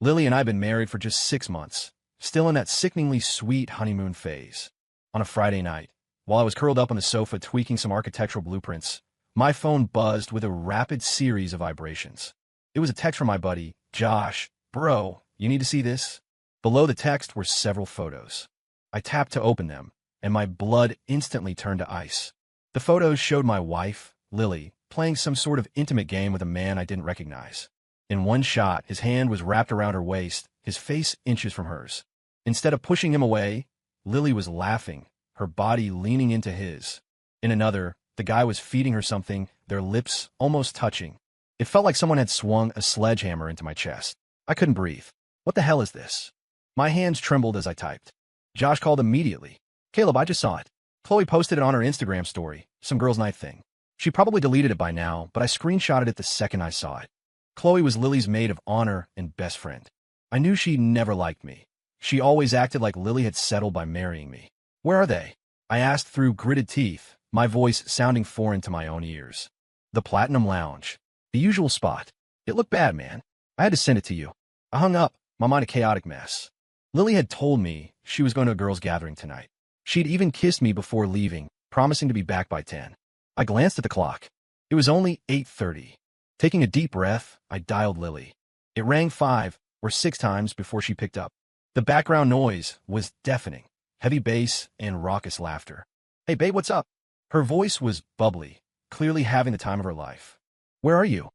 Lily and I have been married for just 6 months, still in that sickeningly sweet honeymoon phase. On a Friday night, while I was curled up on the sofa tweaking some architectural blueprints, my phone buzzed with a rapid series of vibrations. It was a text from my buddy, Josh. Bro, you need to see this? Below the text were several photos. I tapped to open them, and my blood instantly turned to ice. The photos showed my wife, Lily, playing some sort of intimate game with a man I didn't recognize. In one shot, his hand was wrapped around her waist, his face inches from hers. Instead of pushing him away, Lily was laughing, her body leaning into his. In another, the guy was feeding her something, their lips almost touching. It felt like someone had swung a sledgehammer into my chest. I couldn't breathe. What the hell is this? My hands trembled as I typed. Josh called immediately. Caleb, I just saw it. Chloe posted it on her Instagram story, some girls' night thing. She probably deleted it by now, but I screenshotted it the second I saw it. Chloe was Lily's maid of honor and best friend. I knew she never liked me. She always acted like Lily had settled by marrying me. Where are they? I asked through gritted teeth, my voice sounding foreign to my own ears. The Platinum Lounge. The usual spot. It looked bad, man. I had to send it to you. I hung up, my mind a chaotic mess. Lily had told me she was going to a girls' gathering tonight. She'd even kissed me before leaving, promising to be back by 10. I glanced at the clock. It was only 8:30. Taking a deep breath, I dialed Lily. It rang 5 or 6 times before she picked up. The background noise was deafening, heavy bass and raucous laughter. Hey, babe, what's up? Her voice was bubbly, clearly having the time of her life. Where are you?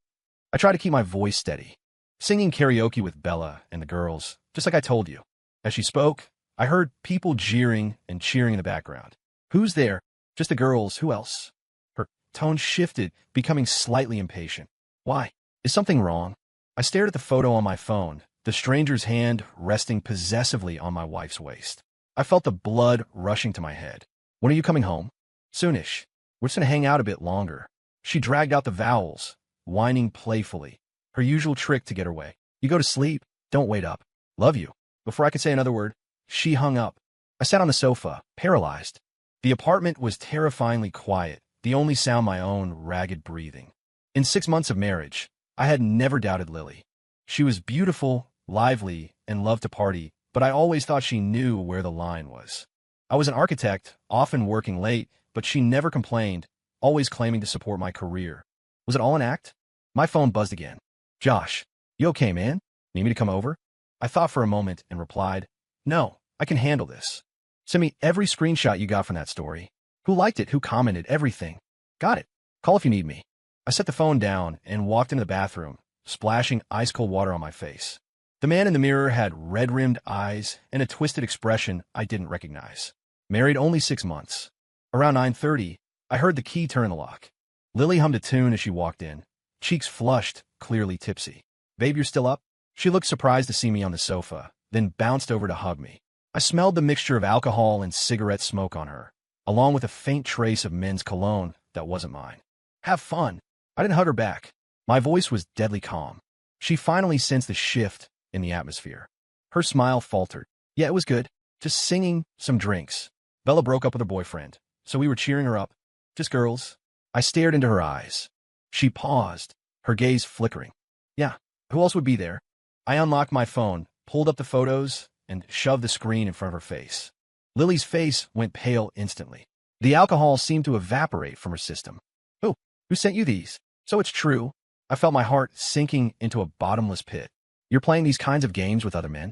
I tried to keep my voice steady, singing karaoke with Bella and the girls, just like I told you. As she spoke, I heard people jeering and cheering in the background. Who's there? Just the girls. Who else? Her tone shifted, becoming slightly impatient. Why? Is something wrong? I stared at the photo on my phone, the stranger's hand resting possessively on my wife's waist. I felt the blood rushing to my head. When are you coming home? Soonish. We're just going to hang out a bit longer. She dragged out the vowels, whining playfully, her usual trick to get her way. You go to sleep. Don't wait up. Love you. Before I could say another word, she hung up. I sat on the sofa, paralyzed. The apartment was terrifyingly quiet, the only sound my own ragged breathing. In 6 months of marriage, I had never doubted Lily. She was beautiful, lively, and loved to party, but I always thought she knew where the line was. I was an architect, often working late, but she never complained, always claiming to support my career. Was it all an act? My phone buzzed again. Josh, you okay, man? Need me to come over? I thought for a moment and replied, No, I can handle this. Send me every screenshot you got from that story. Who liked it? Who commented? Everything. Got it. Call if you need me. I set the phone down and walked into the bathroom, splashing ice-cold water on my face. The man in the mirror had red-rimmed eyes and a twisted expression I didn't recognize. Married only 6 months. Around 9:30, I heard the key turn in the lock. Lily hummed a tune as she walked in, cheeks flushed, clearly tipsy. Babe, you're still up? She looked surprised to see me on the sofa, then bounced over to hug me. I smelled the mixture of alcohol and cigarette smoke on her, along with a faint trace of men's cologne that wasn't mine. Have fun. I didn't hug her back. My voice was deadly calm. She finally sensed the shift in the atmosphere. Her smile faltered. Yeah, it was good. Just singing, some drinks. Bella broke up with her boyfriend, so we were cheering her up. Just girls. I stared into her eyes. She paused, her gaze flickering. Yeah, who else would be there? I unlocked my phone, pulled up the photos, and shoved the screen in front of her face. Lily's face went pale instantly. The alcohol seemed to evaporate from her system. Oh, who sent you these? So it's true. I felt my heart sinking into a bottomless pit. You're playing these kinds of games with other men?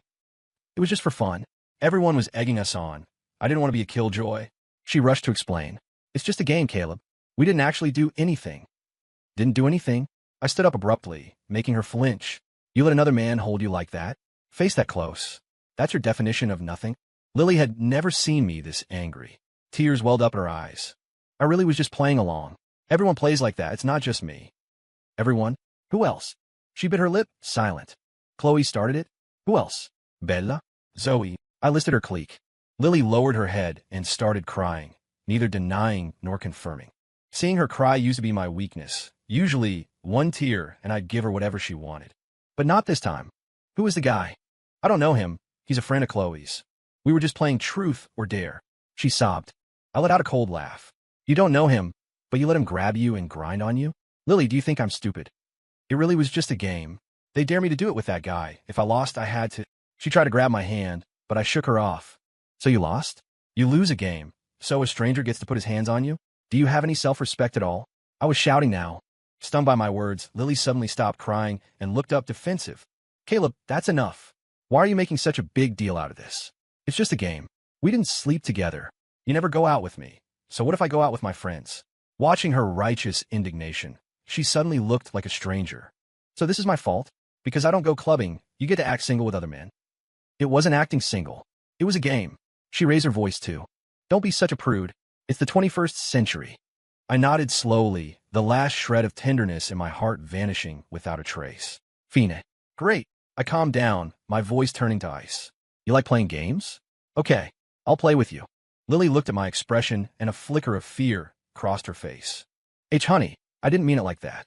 It was just for fun. Everyone was egging us on. I didn't want to be a killjoy. She rushed to explain. It's just a game, Caleb. We didn't actually do anything. Didn't do anything? I stood up abruptly, making her flinch. You let another man hold you like that? Face that close. That's your definition of nothing? Lily had never seen me this angry. Tears welled up in her eyes. I really was just playing along. Everyone plays like that. It's not just me. Everyone? Who else? She bit her lip, silent. Chloe started it? Who else? Bella? Zoe? I listed her clique. Lily lowered her head and started crying, neither denying nor confirming. Seeing her cry used to be my weakness. Usually, one tear and I'd give her whatever she wanted. But not this time. Who is the guy? I don't know him. He's a friend of Chloe's. We were just playing truth or dare. She sobbed. I let out a cold laugh. You don't know him, but you let him grab you and grind on you? Lily, do you think I'm stupid? It really was just a game. They dare me to do it with that guy. If I lost, I had to. She tried to grab my hand, but I shook her off. So you lost? You lose a game. So a stranger gets to put his hands on you? Do you have any self-respect at all? I was shouting now. Stunned by my words, Lily suddenly stopped crying and looked up defensive. Caleb, that's enough. Why are you making such a big deal out of this? It's just a game. We didn't sleep together. You never go out with me. So what if I go out with my friends? Watching her righteous indignation, she suddenly looked like a stranger. So this is my fault? Because I don't go clubbing, you get to act single with other men. It wasn't acting single. It was a game. She raised her voice too. Don't be such a prude. It's the 21st century. I nodded slowly, the last shred of tenderness in my heart vanishing without a trace. Fine. Great. I calmed down, my voice turning to ice. You like playing games? Okay, I'll play with you. Lily looked at my expression and a flicker of fear crossed her face. Honey, I didn't mean it like that.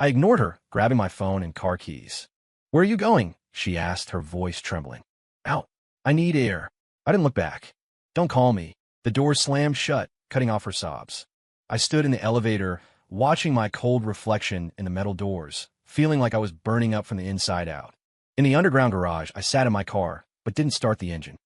I ignored her, grabbing my phone and car keys. Where are you going? She asked, her voice trembling. Out. I need air. I didn't look back. Don't call me. The door slammed shut, cutting off her sobs. I stood in the elevator, watching my cold reflection in the metal doors, feeling like I was burning up from the inside out. In the underground garage, I sat in my car, but didn't start the engine.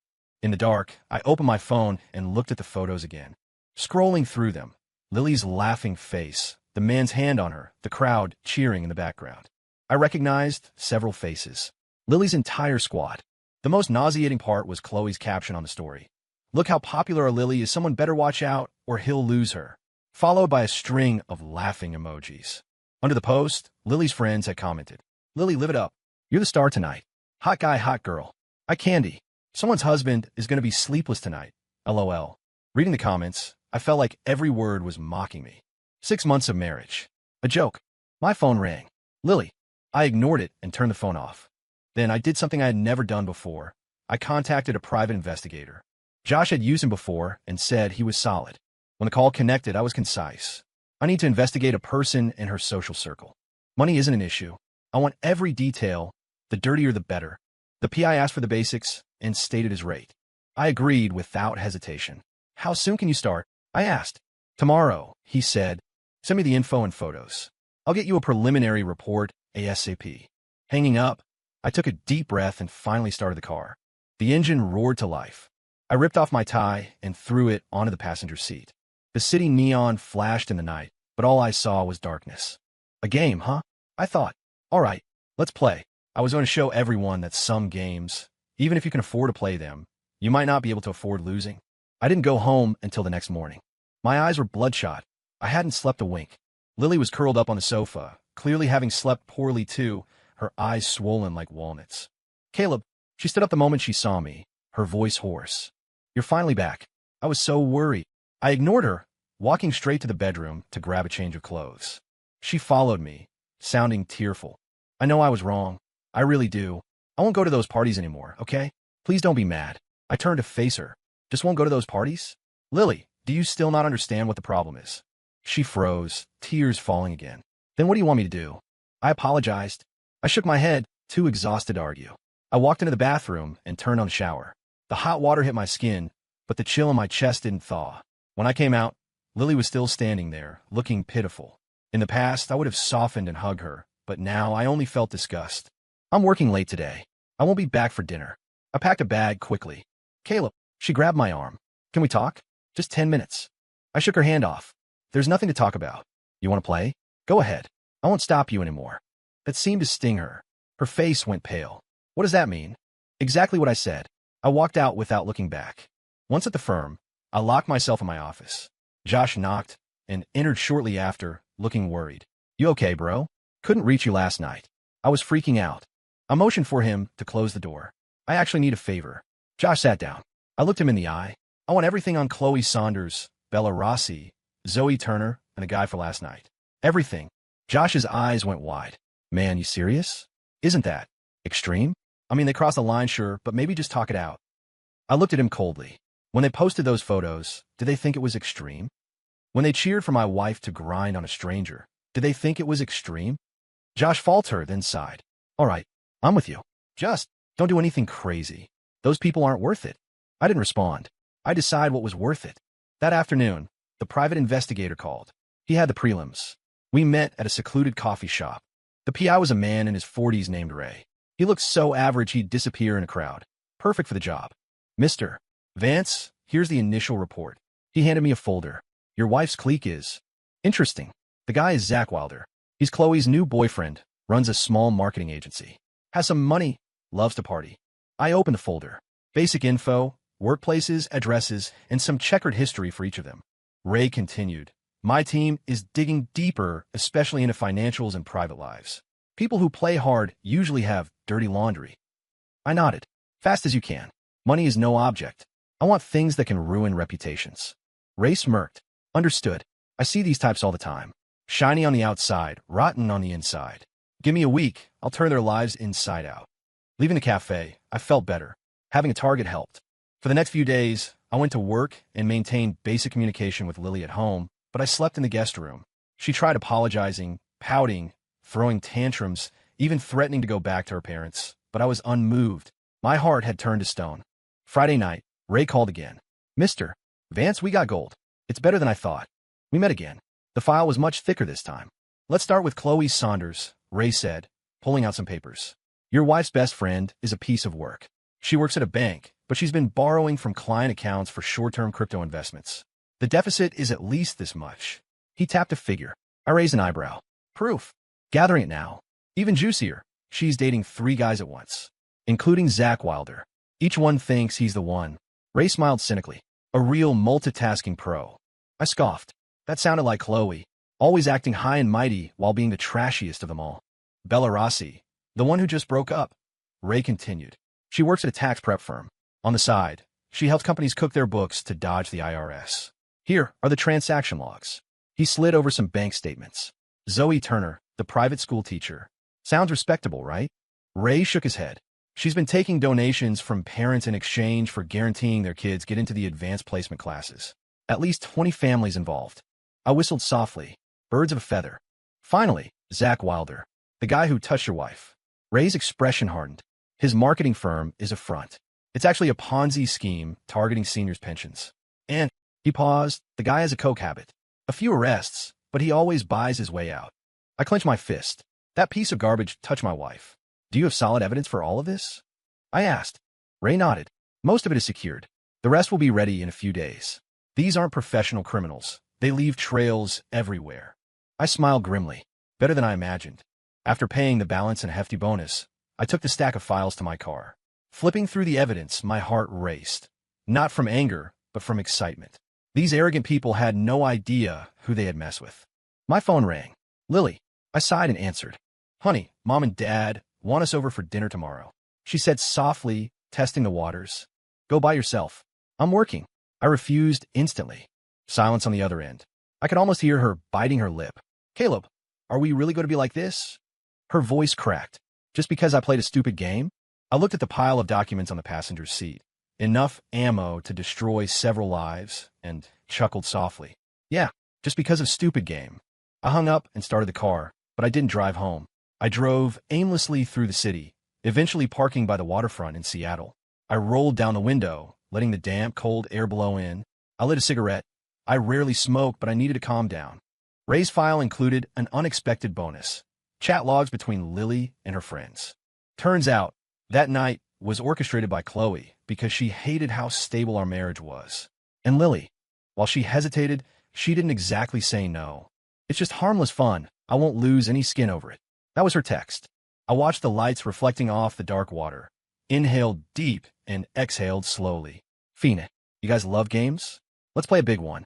In the dark, I opened my phone and looked at the photos again. Scrolling through them, Lily's laughing face, the man's hand on her, the crowd cheering in the background. I recognized several faces. Lily's entire squad. The most nauseating part was Chloe's caption on the story. Look how popular a Lily is, someone better watch out or he'll lose her. Followed by a string of laughing emojis. Under the post, Lily's friends had commented, Lily, live it up. You're the star tonight. Hot guy, hot girl. I candy. Someone's husband is going to be sleepless tonight. LOL. Reading the comments, I felt like every word was mocking me. 6 months of marriage. A joke. My phone rang. Lily. I ignored it and turned the phone off. Then I did something I had never done before. I contacted a private investigator. Josh had used him before and said he was solid. When the call connected, I was concise. I need to investigate a person and her social circle. Money isn't an issue. I want every detail. The dirtier the better. The PI asked for the basics and stated his rate. I agreed without hesitation. How soon can you start? I asked. Tomorrow, he said. Send me the info and photos. I'll get you a preliminary report ASAP. Hanging up, I took a deep breath and finally started the car. The engine roared to life. I ripped off my tie and threw it onto the passenger seat. The city neon flashed in the night, but all I saw was darkness. A game, huh? I thought. All right, let's play. I was going to show everyone that some games, even if you can afford to play them, you might not be able to afford losing. I didn't go home until the next morning. My eyes were bloodshot. I hadn't slept a wink. Lily was curled up on the sofa, clearly having slept poorly too, her eyes swollen like walnuts. Caleb, she stood up the moment she saw me, her voice hoarse. You're finally back. I was so worried. I ignored her, walking straight to the bedroom to grab a change of clothes. She followed me, sounding tearful. I know I was wrong. I really do. I won't go to those parties anymore, okay? Please don't be mad. I turned to face her. Just won't go to those parties? Lily, do you still not understand what the problem is? She froze, tears falling again. Then what do you want me to do? I apologized. I shook my head, too exhausted to argue. I walked into the bathroom and turned on the shower. The hot water hit my skin, but the chill in my chest didn't thaw. When I came out, Lily was still standing there, looking pitiful. In the past, I would have softened and hugged her, but now I only felt disgust. I'm working late today. I won't be back for dinner. I packed a bag quickly. Caleb, she grabbed my arm. Can we talk? Just 10 minutes. I shook her hand off. There's nothing to talk about. You want to play? Go ahead. I won't stop you anymore. That seemed to sting her. Her face went pale. What does that mean? Exactly what I said. I walked out without looking back. Once at the firm, I locked myself in my office. Josh knocked and entered shortly after, looking worried. You okay, bro? Couldn't reach you last night. I was freaking out. I motioned for him to close the door. I actually need a favor. Josh sat down. I looked him in the eye. I want everything on Chloe Saunders, Bella Rossi, Zoe Turner, and the guy for last night. Everything. Josh's eyes went wide. Man, you serious? Isn't that extreme? I mean, they crossed the line, sure, but maybe just talk it out. I looked at him coldly. When they posted those photos, did they think it was extreme? When they cheered for my wife to grind on a stranger, did they think it was extreme? Josh faltered, then sighed. All right, I'm with you. Just don't do anything crazy. Those people aren't worth it. I didn't respond. I decided what was worth it. That afternoon, the private investigator called. He had the prelims. We met at a secluded coffee shop. The PI was a man in his 40s named Ray. He looked so average he'd disappear in a crowd. Perfect for the job. Mr. Vance, here's the initial report. He handed me a folder. Your wife's clique is interesting. The guy is Zach Wilder. He's Chloe's new boyfriend, runs a small marketing agency. Has some money, loves to party. I opened the folder. Basic info, workplaces, addresses, and some checkered history for each of them. Ray continued. My team is digging deeper, especially into financials and private lives. People who play hard usually have dirty laundry. I nodded. Fast as you can. Money is no object. I want things that can ruin reputations. Ray smirked. Understood. I see these types all the time. Shiny on the outside, rotten on the inside. Give me a week, I'll turn their lives inside out. Leaving the cafe, I felt better. Having a target helped. For the next few days, I went to work and maintained basic communication with Lily at home, but I slept in the guest room. She tried apologizing, pouting, throwing tantrums, even threatening to go back to her parents, but I was unmoved. My heart had turned to stone. Friday night, Ray called again. Mr. Vance, we got gold. It's better than I thought. We met again. The file was much thicker this time. Let's start with Chloe Saunders, Ray said, pulling out some papers. Your wife's best friend is a piece of work. She works at a bank, but she's been borrowing from client accounts for short-term crypto investments. The deficit is at least this much. He tapped a figure. I raised an eyebrow. Proof. Gathering it now. Even juicier. She's dating 3 guys at once, including Zach Wilder. Each one thinks he's the one. Ray smiled cynically. A real multitasking pro. I scoffed. That sounded like Chloe, always acting high and mighty while being the trashiest of them all. Bella Rossi, the one who just broke up. Ray continued. She works at a tax prep firm. On the side, she helps companies cook their books to dodge the IRS. Here are the transaction logs. He slid over some bank statements. Zoe Turner, the private school teacher. Sounds respectable, right? Ray shook his head. She's been taking donations from parents in exchange for guaranteeing their kids get into the advanced placement classes. At least 20 families involved. I whistled softly. Birds of a feather. Finally, Zach Wilder, the guy who touched your wife. Ray's expression hardened. His marketing firm is a front. It's actually a Ponzi scheme targeting seniors' pensions. And, he paused, the guy has a coke habit. A few arrests, but he always buys his way out. I clenched my fist. That piece of garbage touched my wife. Do you have solid evidence for all of this? I asked. Ray nodded. Most of it is secured. The rest will be ready in a few days. These aren't professional criminals. They leave trails everywhere. I smiled grimly. Better than I imagined. After paying the balance and a hefty bonus, I took the stack of files to my car. Flipping through the evidence, my heart raced. Not from anger, but from excitement. These arrogant people had no idea who they had messed with. My phone rang. Lily. I sighed and answered. Honey, Mom and Dad want us over for dinner tomorrow. She said softly, testing the waters. Go by yourself. I'm working. I refused instantly. Silence on the other end. I could almost hear her biting her lip. Caleb, are we really going to be like this? Her voice cracked. Just because I played a stupid game? I looked at the pile of documents on the passenger's seat. Enough ammo to destroy several lives, and chuckled softly. Yeah, just because of stupid game. I hung up and started the car, but I didn't drive home. I drove aimlessly through the city, eventually parking by the waterfront in Seattle. I rolled down the window, letting the damp, cold air blow in. I lit a cigarette. I rarely smoke, but I needed to calm down. Ray's file included an unexpected bonus. Chat logs between Lily and her friends. Turns out, that night was orchestrated by Chloe because she hated how stable our marriage was. And Lily, while she hesitated, she didn't exactly say no. It's just harmless fun. I won't lose any skin over it. That was her text. I watched the lights reflecting off the dark water, inhaled deep and exhaled slowly. Fina, you guys love games? Let's play a big one.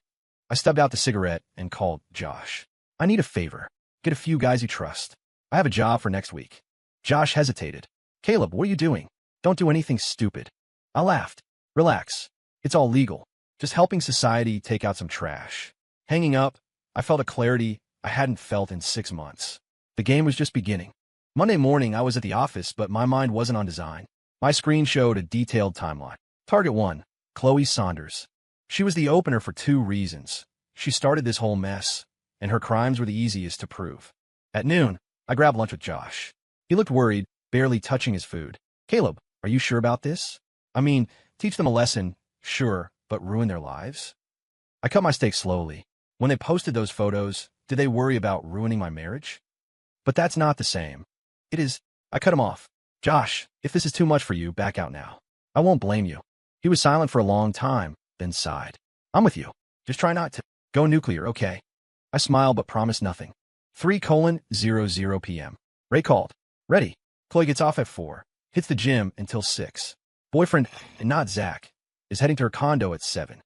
I stubbed out the cigarette and called Josh. I need a favor. Get a few guys you trust. I have a job for next week. Josh hesitated. Caleb, what are you doing? Don't do anything stupid. I laughed. Relax. It's all legal. Just helping society take out some trash. Hanging up, I felt a clarity I hadn't felt in 6 months. The game was just beginning. Monday morning, I was at the office, but my mind wasn't on design. My screen showed a detailed timeline. Target 1, Chloe Saunders. She was the opener for 2 reasons. She started this whole mess, and her crimes were the easiest to prove. At noon, I grabbed lunch with Josh. He looked worried, barely touching his food. Caleb, are you sure about this? I mean, teach them a lesson, sure, but ruin their lives? I cut my steak slowly. When they posted those photos, did they worry about ruining my marriage? But that's not the same. It is. I cut him off. Josh, if this is too much for you, back out now. I won't blame you. He was silent for a long time, then sighed. I'm with you. Just try not to. Go nuclear, okay? I smiled but promised nothing. 3:00 p.m. Ray called. Ready. Chloe gets off at 4. Hits the gym until 6. Boyfriend, and not Zach, is heading to her condo at 7.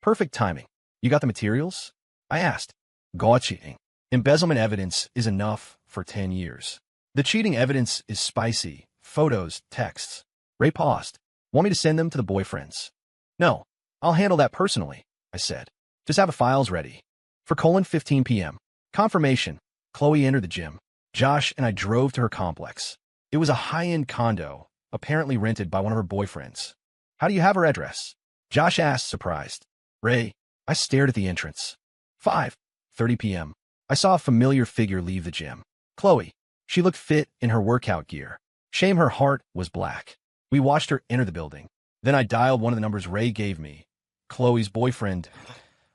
Perfect timing. You got the materials? I asked. Got cheating. Embezzlement evidence is enough for 10 years. The cheating evidence is spicy. Photos, texts. Ray paused. Want me to send them to the boyfriends? No. I'll handle that personally, I said. Just have the files ready. For 15 p.m. Confirmation. Chloe entered the gym. Josh and I drove to her complex. It was a high-end condo, apparently rented by one of her boyfriends. How do you have her address? Josh asked, surprised. Ray, I stared at the entrance. 5:30 p.m. I saw a familiar figure leave the gym. Chloe. She looked fit in her workout gear. Shame her heart was black. We watched her enter the building. Then I dialed one of the numbers Ray gave me. Chloe's boyfriend,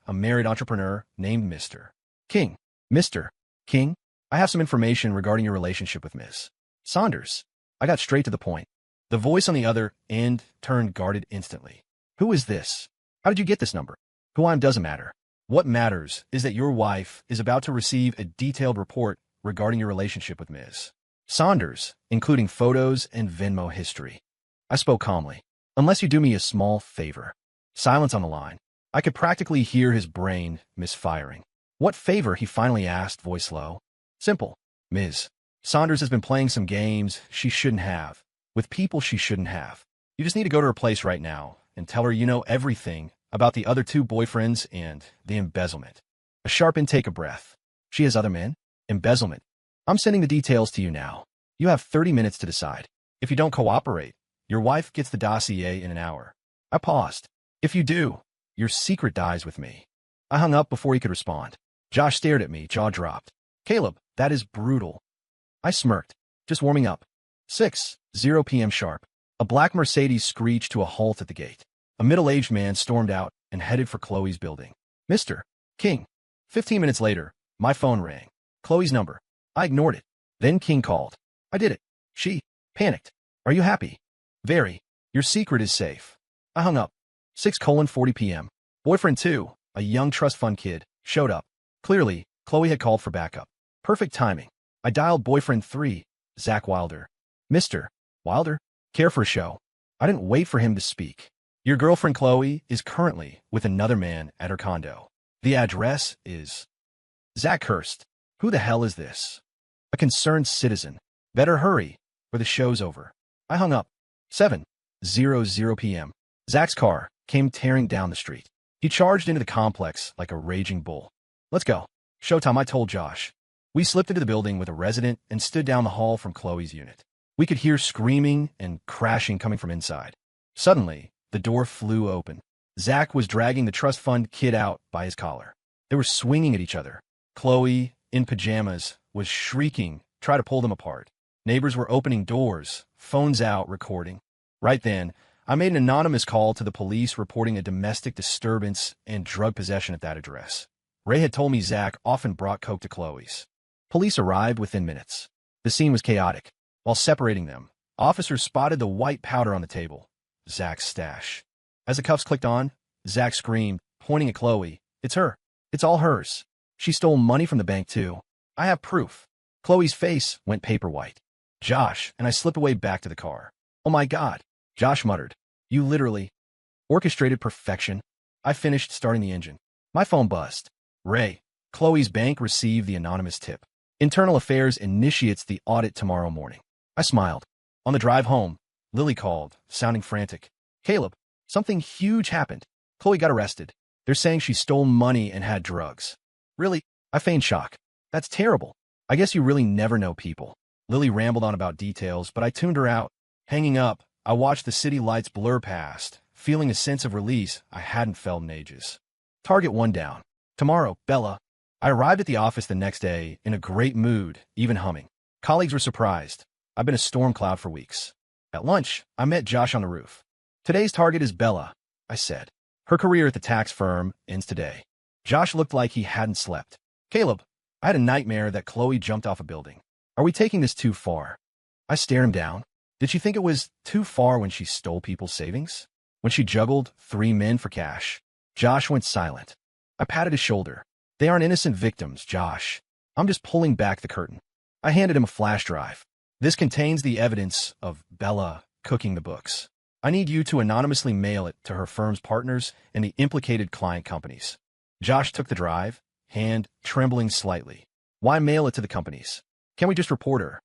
a married entrepreneur named Mr. King. Mr. King, I have some information regarding your relationship with Ms. Saunders. I got straight to the point. The voice on the other end turned guarded instantly. Who is this? How did you get this number? Who I am doesn't matter. What matters is that your wife is about to receive a detailed report regarding your relationship with Ms. Saunders, including photos and Venmo history. I spoke calmly. Unless you do me a small favor. Silence on the line. I could practically hear his brain misfiring. What favor, he finally asked, voice low. Simple. Ms. Saunders has been playing some games she shouldn't have, with people she shouldn't have. You just need to go to her place right now and tell her you know everything about the other 2 boyfriends and the embezzlement. A sharp intake of breath. She has other men? Embezzlement. I'm sending the details to you now. You have 30 minutes to decide. If you don't cooperate, your wife gets the dossier in an hour. I paused. If you do, your secret dies with me. I hung up before he could respond. Josh stared at me, jaw dropped. Caleb, that is brutal. I smirked. Just warming up. 6:00 p.m. sharp. A black Mercedes screeched to a halt at the gate. A middle-aged man stormed out and headed for Chloe's building. Mr. King. 15 minutes later, my phone rang. Chloe's number. I ignored it. Then King called. I did it. She panicked. Are you happy? Very. Your secret is safe. I hung up. 6:40 p.m. Boyfriend 2, a young trust fund kid, showed up. Clearly, Chloe had called for backup. Perfect timing. I dialed boyfriend 3, Zach Wilder. Mr. Wilder? Care for a show. I didn't wait for him to speak. Your girlfriend Chloe is currently with another man at her condo. The address is... Zach cursed. Who the hell is this? A concerned citizen. Better hurry, or the show's over. I hung up. 7:00 p.m. Zach's car came tearing down the street. He charged into the complex like a raging bull. Let's go. Showtime, I told Josh. We slipped into the building with a resident and stood down the hall from Chloe's unit. We could hear screaming and crashing coming from inside. Suddenly, the door flew open. Zach was dragging the trust fund kid out by his collar. They were swinging at each other. Chloe, in pajamas, was shrieking, trying to pull them apart. Neighbors were opening doors, phones out, recording. Right then, I made an anonymous call to the police reporting a domestic disturbance and drug possession at that address. Ray had told me Zach often brought coke to Chloe's. Police arrived within minutes. The scene was chaotic. While separating them, officers spotted the white powder on the table, Zach's stash. As the cuffs clicked on, Zach screamed, pointing at Chloe, "It's her. It's all hers. She stole money from the bank, too. I have proof." Chloe's face went paper white. Josh and I slipped away back to the car. "Oh my God," Josh muttered. "You literally orchestrated perfection." I finished starting the engine. My phone buzzed. Ray, Chloe's bank received the anonymous tip. Internal Affairs initiates the audit tomorrow morning. I smiled. On the drive home, Lily called, sounding frantic. "Caleb, something huge happened. Chloe got arrested. They're saying she stole money and had drugs." "Really?" I feigned shock. "That's terrible. I guess you really never know people." Lily rambled on about details, but I tuned her out. Hanging up, I watched the city lights blur past, feeling a sense of release I hadn't felt in ages. Target 1 down. Tomorrow, Bella. I arrived at the office the next day in a great mood, even humming. Colleagues were surprised. I've been a storm cloud for weeks. At lunch, I met Josh on the roof. "Today's target is Bella," I said. "Her career at the tax firm ends today." Josh looked like he hadn't slept. "Caleb, I had a nightmare that Chloe jumped off a building." Are we taking this too far? I stared him down. Did she think it was too far when she stole people's savings? When she juggled 3 men for cash? Josh went silent. I patted his shoulder. They aren't innocent victims, Josh. I'm just pulling back the curtain. I handed him a flash drive. This contains the evidence of Bella cooking the books. I need you to anonymously mail it to her firm's partners and the implicated client companies. Josh took the drive, hand trembling slightly. Why mail it to the companies? Can't we just report her?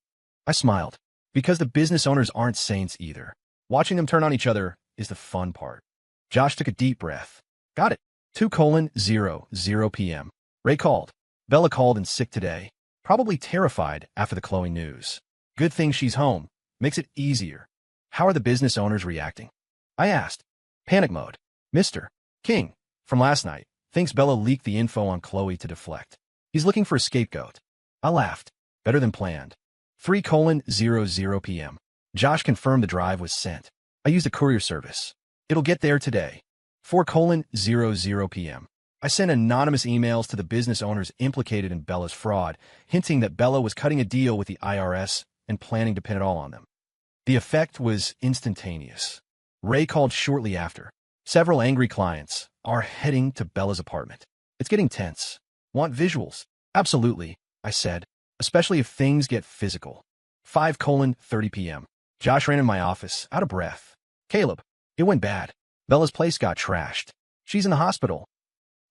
I smiled. Because the business owners aren't saints either. Watching them turn on each other is the fun part. Josh took a deep breath. Got it. 2:00 p.m. Ray called. Bella called in sick today. Probably terrified after the Chloe news. Good thing she's home. Makes it easier. How are the business owners reacting? I asked. Panic mode. Mr. King, from last night, thinks Bella leaked the info on Chloe to deflect. He's looking for a scapegoat. I laughed. Better than planned. 3:00 p.m. Josh confirmed the drive was sent. I used a courier service. It'll get there today. 4:00 p.m. I sent anonymous emails to the business owners implicated in Bella's fraud, hinting that Bella was cutting a deal with the IRS and planning to pin it all on them. The effect was instantaneous. Ray called shortly after. Several angry clients are heading to Bella's apartment. It's getting tense. Want visuals? Absolutely, I said, especially if things get physical. 5:30 p.m. Josh ran in my office, out of breath. Caleb, it went bad. Bella's place got trashed. She's in the hospital.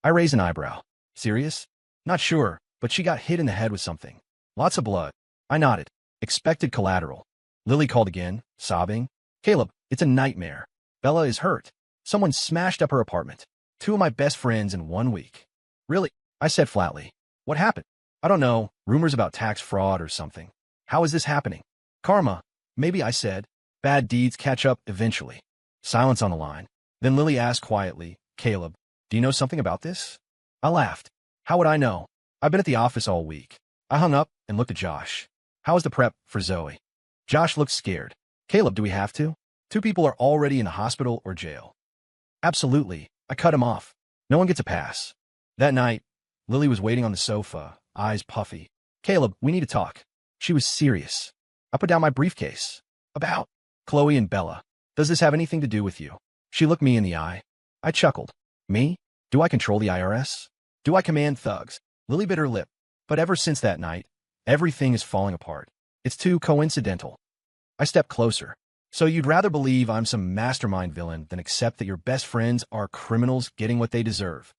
I raised an eyebrow. Serious? Not sure, but she got hit in the head with something. Lots of blood. I nodded. Expected collateral. Lily called again, sobbing. Caleb, it's a nightmare. Bella is hurt. Someone smashed up her apartment. 2 of my best friends in 1 week. Really? I said flatly. What happened? I don't know. Rumors about tax fraud or something. How is this happening? Karma. Maybe, I said. Bad deeds catch up eventually. Silence on the line. Then Lily asked quietly, Caleb, do you know something about this? I laughed. How would I know? I've been at the office all week. I hung up and looked at Josh. How is the prep for Zoe? Josh looked scared. Caleb, do we have to? 2 people are already in the hospital or jail. Absolutely. I cut him off. No one gets a pass. That night, Lily was waiting on the sofa, eyes puffy. Caleb, we need to talk. She was serious. I put down my briefcase. About Chloe and Bella. Does this have anything to do with you? She looked me in the eye. I chuckled. Me? Do I control the IRS? Do I command thugs? Lily bit her lip. But ever since that night, everything is falling apart. It's too coincidental. I stepped closer. So you'd rather believe I'm some mastermind villain than accept that your best friends are criminals getting what they deserve.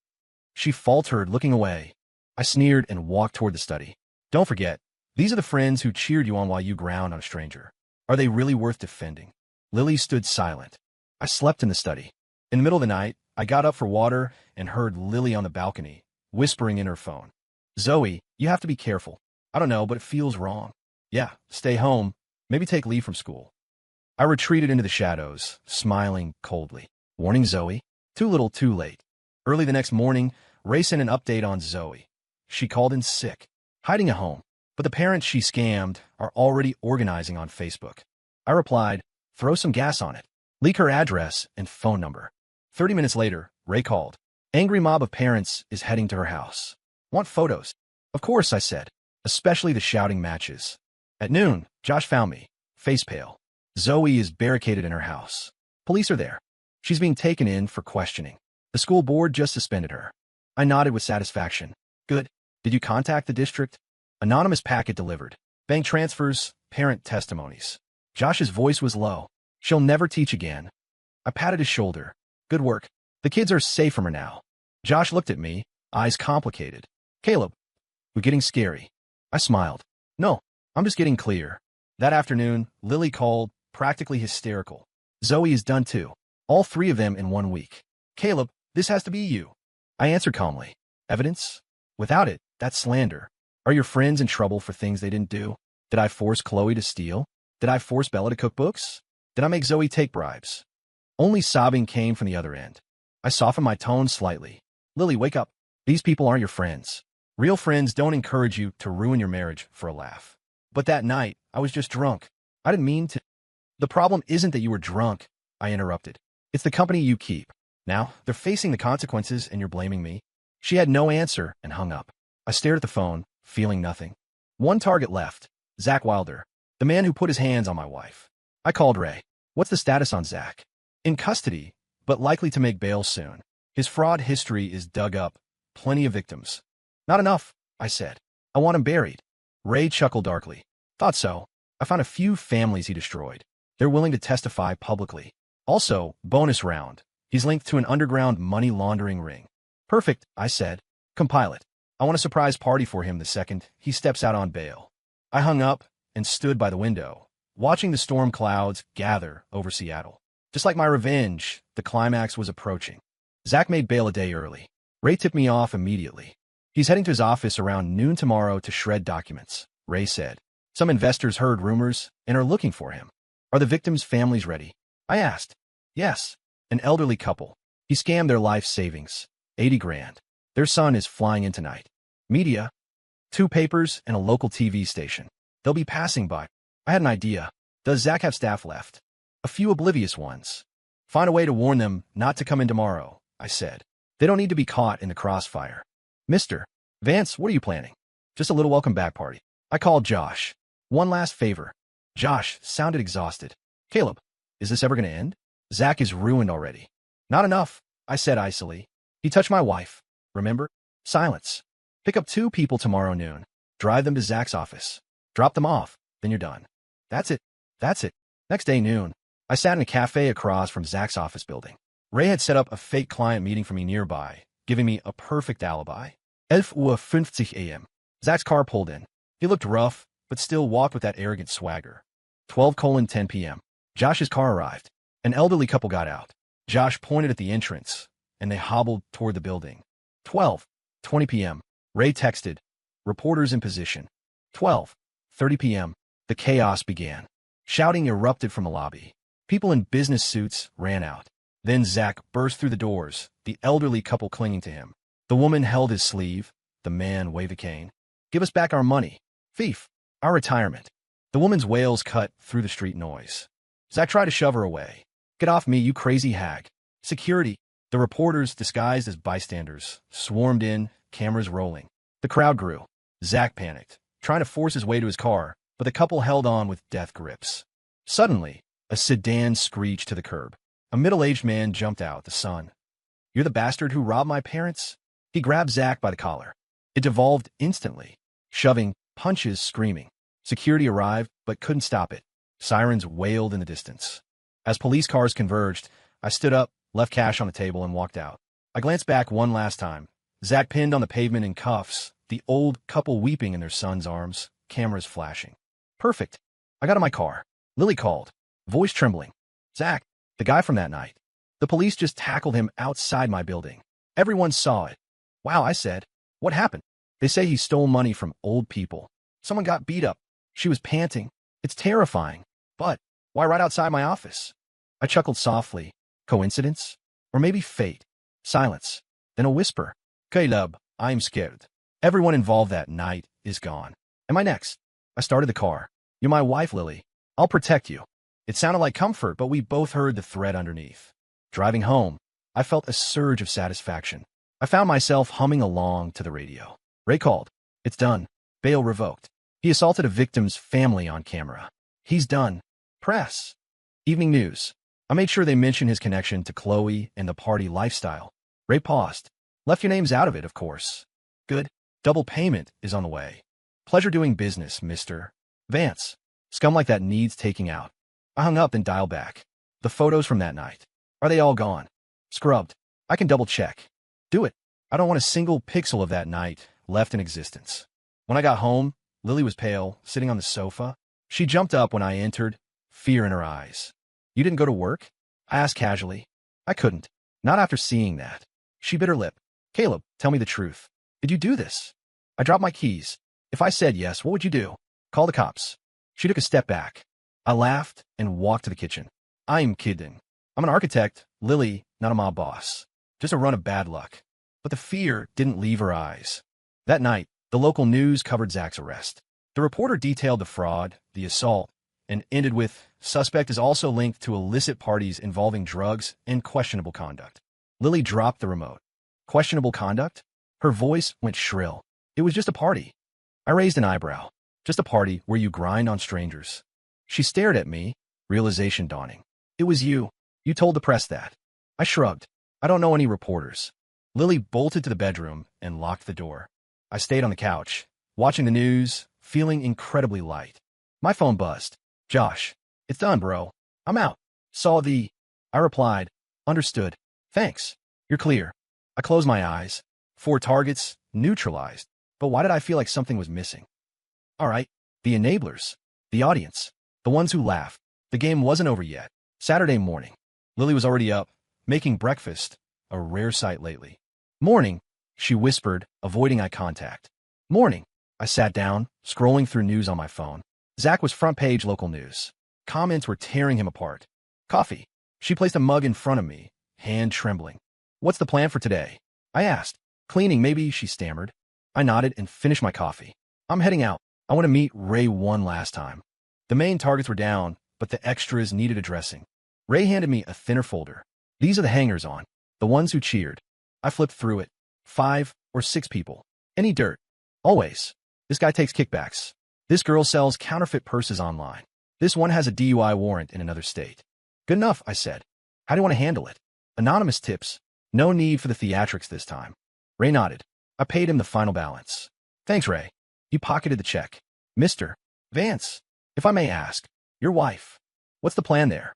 She faltered, looking away. I sneered and walked toward the study. Don't forget, these are the friends who cheered you on while you ground on a stranger. Are they really worth defending? Lily stood silent. I slept in the study. In the middle of the night, I got up for water and heard Lily on the balcony, whispering in her phone. Zoe, you have to be careful. I don't know, but it feels wrong. Yeah, stay home. Maybe take leave from school. I retreated into the shadows, smiling coldly. Warning Zoe. Too little, too late. Early the next morning, Ray sent an update on Zoe. She called in sick, hiding at home, but the parents she scammed are already organizing on Facebook. I replied, throw some gas on it. Leak her address and phone number. 30 minutes later, Ray called. Angry mob of parents is heading to her house. Want photos? Of course, I said, especially the shouting matches. At noon, Josh found me, face pale. Zoe is barricaded in her house. Police are there. She's being taken in for questioning. The school board just suspended her. I nodded with satisfaction. Good. Did you contact the district? Anonymous packet delivered. Bank transfers, parent testimonies. Josh's voice was low. She'll never teach again. I patted his shoulder. Good work. The kids are safe from her now. Josh looked at me, eyes complicated. Caleb, we're getting scary. I smiled. No, I'm just getting clear. That afternoon, Lily called, practically hysterical. Zoe is done too. All 3 of them in 1 week. Caleb, this has to be you. I answered calmly. Evidence? Without it, that's slander. Are your friends in trouble for things they didn't do? Did I force Chloe to steal? Did I force Bella to cook books? Did I make Zoe take bribes? Only sobbing came from the other end. I softened my tone slightly. Lily, wake up. These people aren't your friends. Real friends don't encourage you to ruin your marriage for a laugh. But that night, I was just drunk. I didn't mean to. The problem isn't that you were drunk, I interrupted. It's the company you keep. Now, they're facing the consequences and you're blaming me. She had no answer and hung up. I stared at the phone, feeling nothing. 1 target left. Zach Wilder, the man who put his hands on my wife. I called Ray. What's the status on Zach? In custody, but likely to make bail soon. His fraud history is dug up. Plenty of victims. Not enough, I said. I want him buried. Ray chuckled darkly. Thought so. I found a few families he destroyed. They're willing to testify publicly. Also, bonus round. He's linked to an underground money laundering ring. Perfect, I said. Compile it. I want a surprise party for him the second he steps out on bail. I hung up and stood by the window, watching the storm clouds gather over Seattle. Just like my revenge, the climax was approaching. Zach made bail a day early. Ray tipped me off immediately. He's heading to his office around noon tomorrow to shred documents, Ray said. Some investors heard rumors and are looking for him. Are the victims' families ready? I asked. Yes. An elderly couple. He scammed their life savings. 80 grand. Their son is flying in tonight. Media. 2 papers and a local TV station. They'll be passing by. I had an idea. Does Zach have staff left? A few oblivious ones. Find a way to warn them not to come in tomorrow, I said. They don't need to be caught in the crossfire. Mr. Vance, what are you planning? Just a little welcome back party. I called Josh. One last favor. Josh sounded exhausted. Caleb, is this ever going to end? Zach is ruined already. Not enough, I said icily. He touched my wife. Remember? Silence. Pick up 2 people tomorrow noon. Drive them to Zach's office. Drop them off. Then you're done. That's it. That's it. Next day noon, I sat in a cafe across from Zach's office building. Ray had set up a fake client meeting for me nearby, giving me a perfect alibi. 11:50 a.m. Zach's car pulled in. He looked rough, but still walked with that arrogant swagger. 12:10 p.m. Josh's car arrived. An elderly couple got out. Josh pointed at the entrance, and they hobbled toward the building. 12:20 p.m. Ray texted, reporters in position. 12:30 p.m. The chaos began. Shouting erupted from the lobby. People in business suits ran out. Then Zach burst through the doors, the elderly couple clinging to him. The woman held his sleeve. The man waved a cane. Give us back our money. Thief. Our retirement. The woman's wails cut through the street noise. Zach tried to shove her away. Get off me, you crazy hag. Security. The reporters, disguised as bystanders, swarmed in, cameras rolling. The crowd grew. Zach panicked, trying to force his way to his car, but the couple held on with death grips. Suddenly, a sedan screeched to the curb. A middle-aged man jumped out, the son. You're the bastard who robbed my parents? He grabbed Zach by the collar. It devolved instantly. Shoving, punches, screaming. Security arrived, but couldn't stop it. Sirens wailed in the distance. As police cars converged, I stood up, left cash on the table, and walked out. I glanced back one last time. Zach pinned on the pavement in cuffs, the old couple weeping in their son's arms, cameras flashing. Perfect. I got in my car. Lily called, voice trembling. Zach, the guy from that night. The police just tackled him outside my building. Everyone saw it. Wow, I said. What happened? They say he stole money from old people. Someone got beat up. She was panting. It's terrifying. But why right outside my office? I chuckled softly. Coincidence? Or maybe fate? Silence. Then a whisper. Caleb, I'm scared. Everyone involved that night is gone. Am I next? I started the car. You're my wife, Lily. I'll protect you. It sounded like comfort, but we both heard the threat underneath. Driving home, I felt a surge of satisfaction. I found myself humming along to the radio. Ray called. It's done. Bail revoked. He assaulted a victim's family on camera. He's done. Press. Evening news. I made sure they mentioned his connection to Chloe and the party lifestyle. Ray paused. Left your names out of it, of course. Good. Double payment is on the way. Pleasure doing business, Mr. Vance. Scum like that needs taking out. I hung up and dialed back. The photos from that night. Are they all gone? Scrubbed. I can double check. Do it. I don't want a single pixel of that night left in existence. When I got home, Lily was pale, sitting on the sofa. She jumped up when I entered, fear in her eyes. You didn't go to work? I asked casually. I couldn't. Not after seeing that. She bit her lip. Caleb, tell me the truth. Did you do this? I dropped my keys. If I said yes, what would you do? Call the cops. She took a step back. I laughed and walked to the kitchen. I'm kidding. I'm an architect, Lily, not a mob boss. Just a run of bad luck. But the fear didn't leave her eyes. That night, the local news covered Zach's arrest. The reporter detailed the fraud, the assault, and ended with, suspect is also linked to illicit parties involving drugs and questionable conduct. Lily dropped the remote. Questionable conduct? Her voice went shrill. It was just a party. I raised an eyebrow. Just a party where you grind on strangers. She stared at me, realization dawning. It was you. You told the press that. I shrugged. I don't know any reporters. Lily bolted to the bedroom and locked the door. I stayed on the couch, watching the news, feeling incredibly light. My phone buzzed. Josh, it's done, bro. I'm out. Saw the... I replied. Understood. Thanks. You're clear. I closed my eyes. 4 targets, neutralized. But why did I feel like something was missing? All right. The enablers. The audience. The ones who laughed. The game wasn't over yet. Saturday morning. Lily was already up, making breakfast, a rare sight lately. Morning, she whispered, avoiding eye contact. Morning. I sat down, scrolling through news on my phone. Zach was front page local news. Comments were tearing him apart. Coffee. She placed a mug in front of me, hand trembling. What's the plan for today? I asked. Cleaning, maybe, she stammered. I nodded and finished my coffee. I'm heading out. I want to meet Ray one last time. The main targets were down, but the extras needed addressing. Ray handed me a thinner folder. These are the hangers-on, the ones who cheered. I flipped through it. 5 or 6 people. Any dirt. Always. This guy takes kickbacks. This girl sells counterfeit purses online. This one has a DUI warrant in another state. Good enough, I said. How do you want to handle it? Anonymous tips. No need for the theatrics this time. Ray nodded. I paid him the final balance. Thanks, Ray. He pocketed the check. Mr. Vance, if I may ask, your wife, what's the plan there?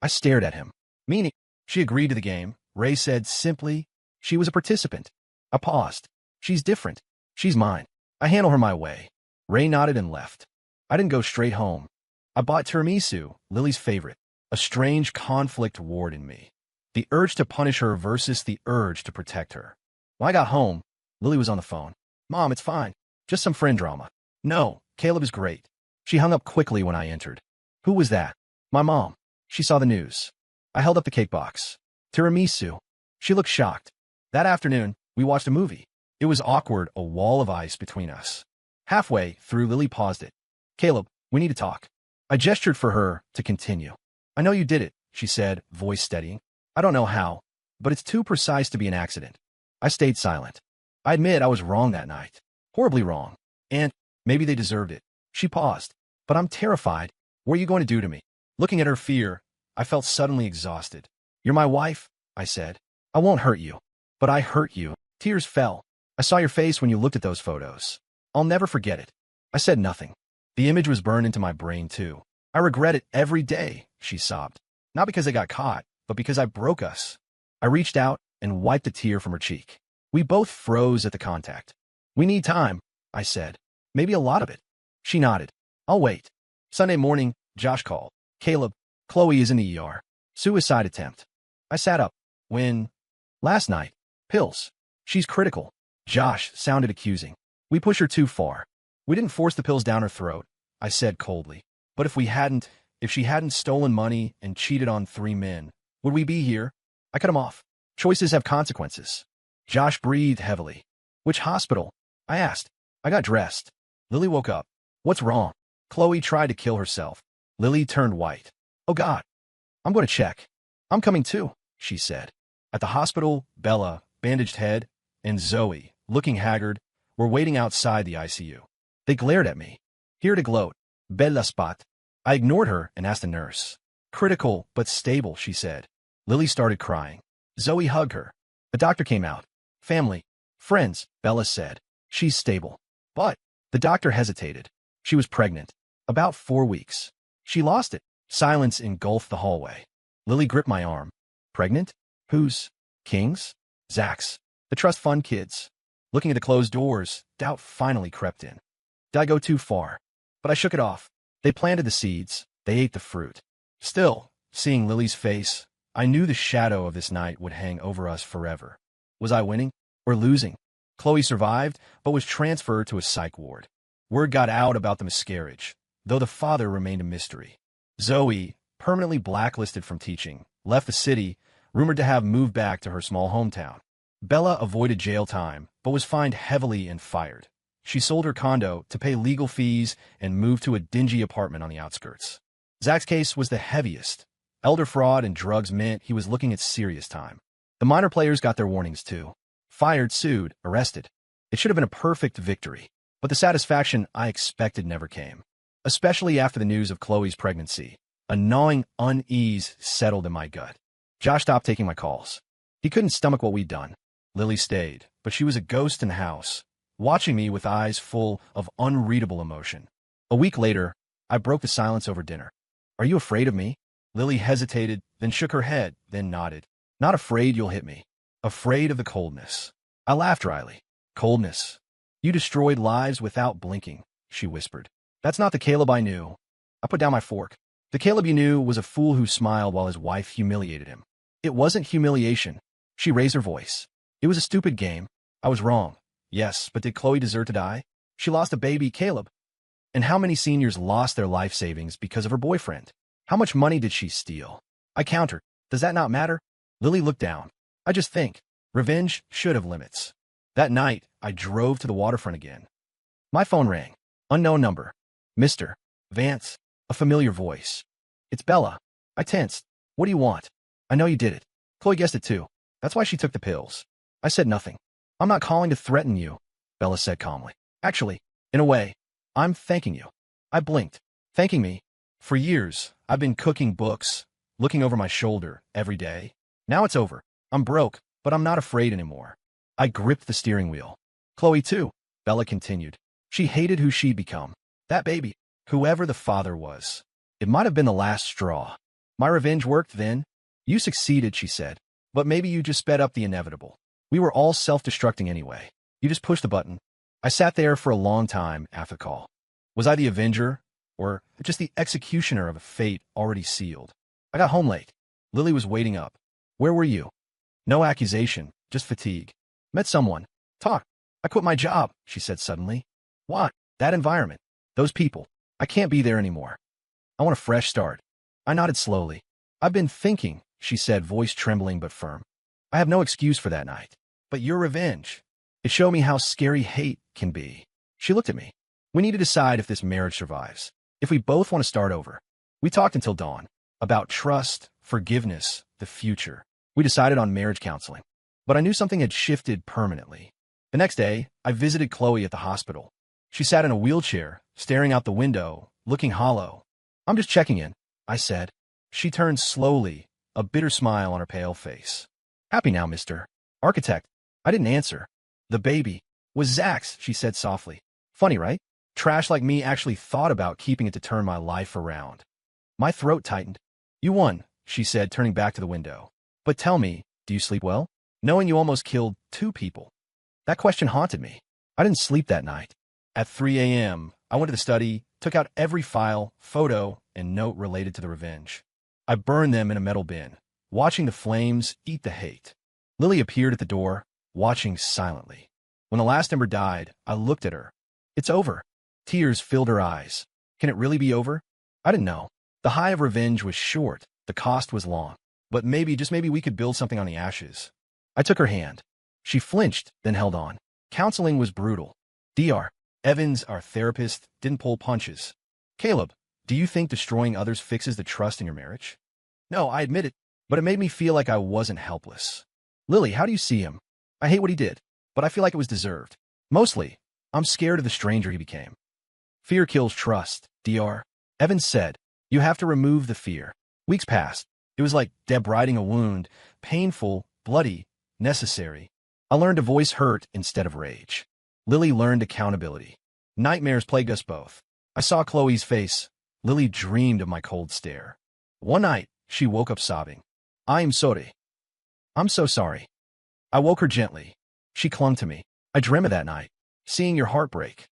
I stared at him. Meaning, she agreed to the game. Ray said simply, she was a participant. I paused. She's different. She's mine. I handle her my way. Ray nodded and left. I didn't go straight home. I bought tiramisu, Lily's favorite, a strange conflict warred in me. The urge to punish her versus the urge to protect her. When I got home, Lily was on the phone. Mom, it's fine. Just some friend drama. No, Caleb is great. She hung up quickly when I entered. Who was that? My mom. She saw the news. I held up the cake box. Tiramisu. She looked shocked. That afternoon, we watched a movie. It was awkward, a wall of ice between us. Halfway through, Lily paused it. Caleb, we need to talk. I gestured for her to continue. I know you did it, she said, voice steadying. I don't know how, but it's too precise to be an accident. I stayed silent. I admit I was wrong that night. Horribly wrong. And maybe they deserved it. She paused. But I'm terrified. What are you going to do to me? Looking at her fear, I felt suddenly exhausted. You're my wife, I said. I won't hurt you. But I hurt you. Tears fell. I saw your face when you looked at those photos. I'll never forget it. I said nothing. The image was burned into my brain, too. I regret it every day, she sobbed. Not because I got caught, but because I broke us. I reached out and wiped a tear from her cheek. We both froze at the contact. We need time, I said. Maybe a lot of it. She nodded. I'll wait. Sunday morning, Josh called. Caleb, Chloe is in the ER. Suicide attempt. I sat up. When? Last night. Pills. She's critical. Josh sounded accusing. We pushed her too far. We didn't force the pills down her throat, I said coldly. But if she hadn't stolen money and cheated on 3 men, would we be here? I cut him off. Choices have consequences. Josh breathed heavily. Which hospital? I asked. I got dressed. Lily woke up. What's wrong? Chloe tried to kill herself. Lily turned white. Oh God. I'm going to check. I'm coming too, she said. At the hospital, Bella, bandaged head, and Zoe, looking haggard, were waiting outside the ICU. They glared at me. Here to gloat. Bella spot. I ignored her and asked the nurse. Critical, but stable, she said. Lily started crying. Zoe hugged her. The doctor came out. Family. Friends, Bella said. She's stable. But the doctor hesitated. She was pregnant. About 4 weeks. She lost it. Silence engulfed the hallway. Lily gripped my arm. Pregnant? Whose? King's? Zach's. The trust fund kids. Looking at the closed doors, doubt finally crept in. Did I go too far? But I shook it off. They planted the seeds. They ate the fruit. Still, seeing Lily's face, I knew the shadow of this night would hang over us forever. Was I winning or losing? Chloe survived, but was transferred to a psych ward. Word got out about the miscarriage, though the father remained a mystery. Zoe, permanently blacklisted from teaching, left the city, rumored to have moved back to her small hometown. Bella avoided jail time, but was fined heavily and fired. She sold her condo to pay legal fees and moved to a dingy apartment on the outskirts. Zach's case was the heaviest. Elder fraud and drugs meant he was looking at serious time. The minor players got their warnings too. Fired, sued, arrested. It should have been a perfect victory. But the satisfaction I expected never came, especially after the news of Chloe's pregnancy. A gnawing unease settled in my gut. Josh stopped taking my calls. He couldn't stomach what we'd done. Lily stayed, but she was a ghost in the house, watching me with eyes full of unreadable emotion. A week later, I broke the silence over dinner. "Are you afraid of me?" Lily hesitated, then shook her head, then nodded. "Not afraid you'll hit me. Afraid of the coldness." I laughed dryly. "Coldness? You destroyed lives without blinking," she whispered. "That's not the Caleb I knew." I put down my fork. The Caleb you knew was a fool who smiled while his wife humiliated him. It wasn't humiliation. She raised her voice. "It was a stupid game. I was wrong. Yes, but did Chloe deserve to die? She lost a baby, Caleb. And how many seniors lost their life savings because of her boyfriend? How much money did she steal?" I countered. "Does that not matter?" Lily looked down. "I just think revenge should have limits." That night, I drove to the waterfront again. My phone rang. Unknown number. "Mr. Vance." A familiar voice. "It's Bella." I tensed. "What do you want?" "I know you did it. Chloe guessed it too. That's why she took the pills." I said nothing. "I'm not calling to threaten you," Bella said calmly. "Actually, in a way, I'm thanking you." I blinked. "Thanking me?" For years, I've been cooking books, looking over my shoulder every day. Now it's over. I'm broke, but I'm not afraid anymore. I gripped the steering wheel. "Chloe too," Bella continued. "She hated who she'd become. That baby, whoever the father was. It might have been the last straw. My revenge worked then." "You succeeded," she said. "But maybe you just sped up the inevitable. We were all self-destructing anyway. You just pushed the button." I sat there for a long time after the call. Was I the avenger, or just the executioner of a fate already sealed? I got home late. Lily was waiting up. "Where were you?" "No accusation, just fatigue. Met someone. Talk." "I quit my job," she said suddenly. "Why? That environment. Those people. I can't be there anymore. I want a fresh start." I nodded slowly. "I've been thinking," she said, voice trembling but firm. "I have no excuse for that night. But your revenge. It showed me how scary hate can be." She looked at me. "We need to decide if this marriage survives. If we both want to start over." We talked until dawn. About trust, forgiveness, the future. We decided on marriage counseling. But I knew something had shifted permanently. The next day, I visited Chloe at the hospital. She sat in a wheelchair, staring out the window, looking hollow. "I'm just checking in," I said. She turned slowly, a bitter smile on her pale face. "Happy now, Mr. Architect." I didn't answer. "The baby was Zach's," she said softly. "Funny, right? Trash like me actually thought about keeping it to turn my life around." My throat tightened. "You won," she said, turning back to the window. "But tell me, do you sleep well? Knowing you almost killed 2 people." That question haunted me. I didn't sleep that night. At 3 a.m., I went to the study, took out every file, photo, and note related to the revenge. I burned them in a metal bin, watching the flames eat the hate. Lily appeared at the door, watching silently. When the last ember died, I looked at her. "It's over." Tears filled her eyes. "Can it really be over?" I didn't know. The high of revenge was short, the cost was long. But maybe, just maybe, we could build something on the ashes. I took her hand. She flinched, then held on. Counseling was brutal. Dr. Evans, our therapist, didn't pull punches. "Caleb, do you think destroying others fixes the trust in your marriage?" "No, I admit it, but it made me feel like I wasn't helpless." "Lily, how do you see him?" "I hate what he did, but I feel like it was deserved. Mostly, I'm scared of the stranger he became." "Fear kills trust," Dr. Evans said. "You have to remove the fear." Weeks passed. It was like debriding a wound, painful, bloody, necessary. I learned to voice hurt instead of rage. Lily learned accountability. Nightmares plagued us both. I saw Chloe's face. Lily dreamed of my cold stare. One night, she woke up sobbing. "I'm sorry." "I'm so sorry." I woke her gently. She clung to me. "I dreamt of that night, seeing your heart break."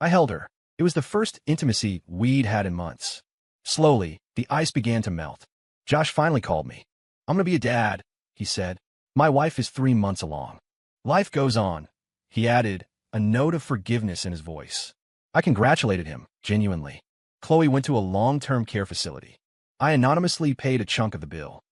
I held her. It was the first intimacy we'd had in months. Slowly, the ice began to melt. Josh finally called me. "I'm gonna be a dad," he said. "My wife is 3 months along. Life goes on," he added, a note of forgiveness in his voice. I congratulated him, genuinely. Chloe went to a long-term care facility. I anonymously paid a chunk of the bill.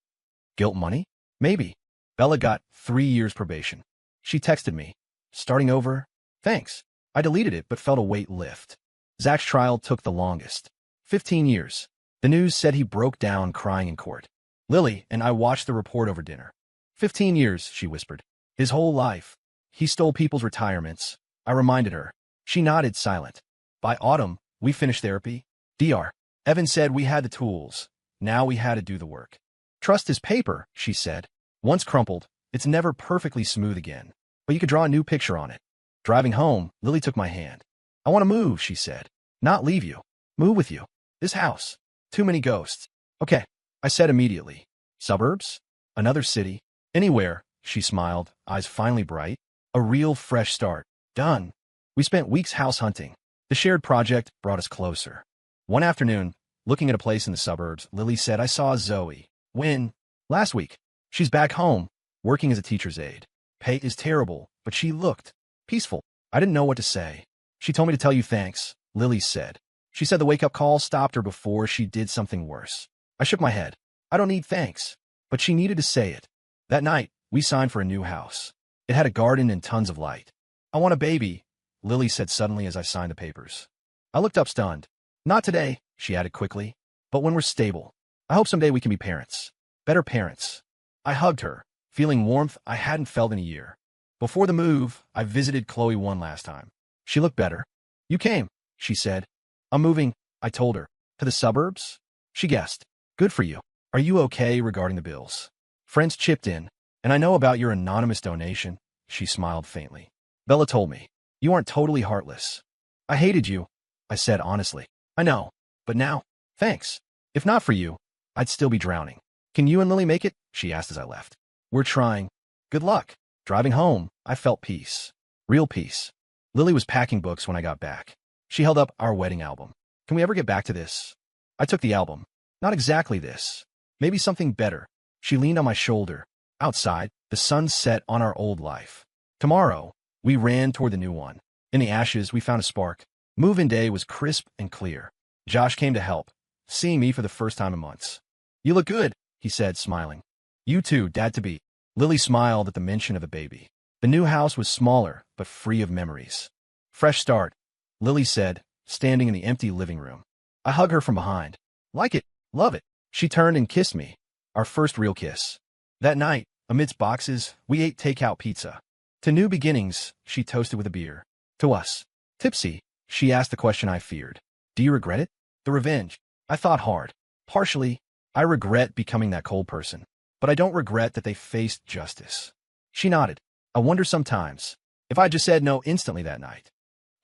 Guilt money? Maybe. Bella got 3 years probation. She texted me. "Starting over? Thanks." I deleted it but felt a weight lift. Zach's trial took the longest. 15 years. The news said he broke down crying in court. Lily and I watched the report over dinner. 15 years, she whispered. His whole life. He stole people's retirements. I reminded her. She nodded, silent. By autumn, we finished therapy. Dr. Evan said we had the tools. Now we had to do the work. Trust is paper, she said. Once crumpled, it's never perfectly smooth again. But you could draw a new picture on it. Driving home, Lily took my hand. I want to move, she said. Not leave you. Move with you. This house. Too many ghosts. Okay, I said immediately. Suburbs? Another city? Anywhere, she smiled, eyes finally bright. A real fresh start. Done. We spent weeks house hunting. The shared project brought us closer. One afternoon, looking at a place in the suburbs, Lily said, I saw Zoe. When? Last week. She's back home, working as a teacher's aide. Pay is terrible, but she looked peaceful. I didn't know what to say. She told me to tell you thanks, Lily said. She said the wake-up call stopped her before she did something worse. I shook my head. I don't need thanks. But she needed to say it. That night, we signed for a new house. It had a garden and tons of light. I want a baby, Lily said suddenly as I signed the papers. I looked up stunned. Not today, she added quickly, but when we're stable. I hope someday we can be parents. Better parents. I hugged her, feeling warmth I hadn't felt in a year. Before the move, I visited Chloe one last time. She looked better. You came, she said. I'm moving, I told her. To the suburbs? She guessed. Good for you. Are you okay regarding the bills? Friends chipped in, and I know about your anonymous donation, she smiled faintly. Bella told me. You aren't totally heartless. I hated you, I said honestly. I know, but now, thanks. If not for you, I'd still be drowning. Can you and Lily make it? She asked as I left. We're trying. Good luck. Driving home, I felt peace. Real peace. Lily was packing books when I got back. She held up our wedding album. Can we ever get back to this? I took the album. Not exactly this. Maybe something better. She leaned on my shoulder. Outside, the sun set on our old life. Tomorrow, we ran toward the new one. In the ashes, we found a spark. Move-in day was crisp and clear. Josh came to help, seeing me for the first time in months. You look good, he said, smiling. You too, Dad-to-be. Lily smiled at the mention of the baby. The new house was smaller, but free of memories. Fresh start, Lily said, standing in the empty living room. I hugged her from behind. Like it, love it. She turned and kissed me. Our first real kiss. That night, amidst boxes, we ate takeout pizza. To new beginnings, she toasted with a beer. To us. Tipsy, she asked the question I feared. Do you regret it? The revenge. I thought hard. Partially, I regret becoming that cold person. But I don't regret that they faced justice. She nodded. I wonder sometimes if I just said no instantly that night.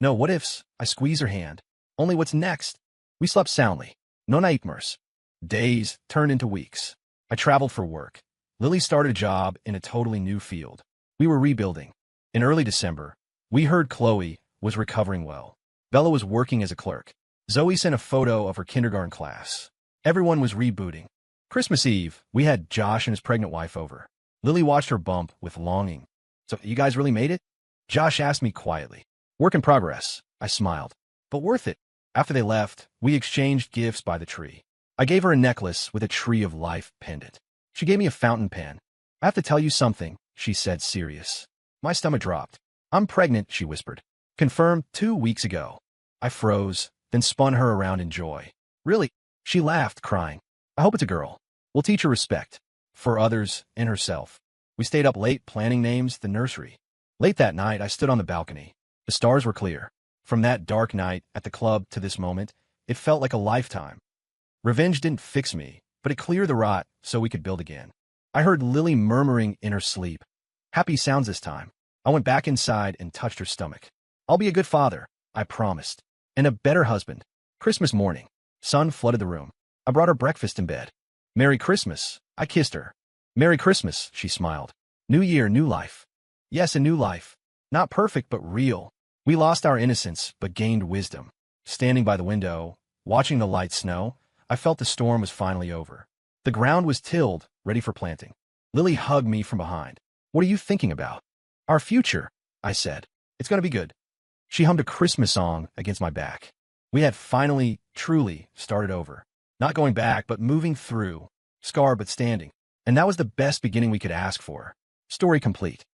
No what-ifs. I squeezed her hand. Only what's next? We slept soundly. No nightmares. Days turned into weeks. I traveled for work. Lily started a job in a totally new field. We were rebuilding. In early December, we heard Chloe was recovering well. Bella was working as a clerk. Zoe sent a photo of her kindergarten class. Everyone was rebooting. Christmas Eve, we had Josh and his pregnant wife over. Lily watched her bump with longing. So, you guys really made it? Josh asked me quietly. Work in progress, I smiled. But worth it. After they left, we exchanged gifts by the tree. I gave her a necklace with a tree of life pendant. She gave me a fountain pen. I have to tell you something, she said, serious. My stomach dropped. I'm pregnant, she whispered. Confirmed 2 weeks ago. I froze, then spun her around in joy. Really? She laughed, crying. I hope it's a girl. We'll teach her respect. For others and herself. We stayed up late planning names at the nursery. Late that night, I stood on the balcony. The stars were clear. From that dark night at the club to this moment, it felt like a lifetime. Revenge didn't fix me, but it cleared the rot so we could build again. I heard Lily murmuring in her sleep. Happy sounds this time. I went back inside and touched her stomach. I'll be a good father, I promised. And a better husband. Christmas morning. Sun flooded the room. I brought her breakfast in bed. Merry Christmas, I kissed her. Merry Christmas, she smiled. New year, new life. Yes, a new life. Not perfect, but real. We lost our innocence, but gained wisdom. Standing by the window, watching the light snow, I felt the storm was finally over. The ground was tilled, ready for planting. Lily hugged me from behind. What are you thinking about? Our future, I said. It's going to be good. She hummed a Christmas song against my back. We had finally, truly, started over. Not going back, but moving through. Scarred but standing. And that was the best beginning we could ask for. Story complete.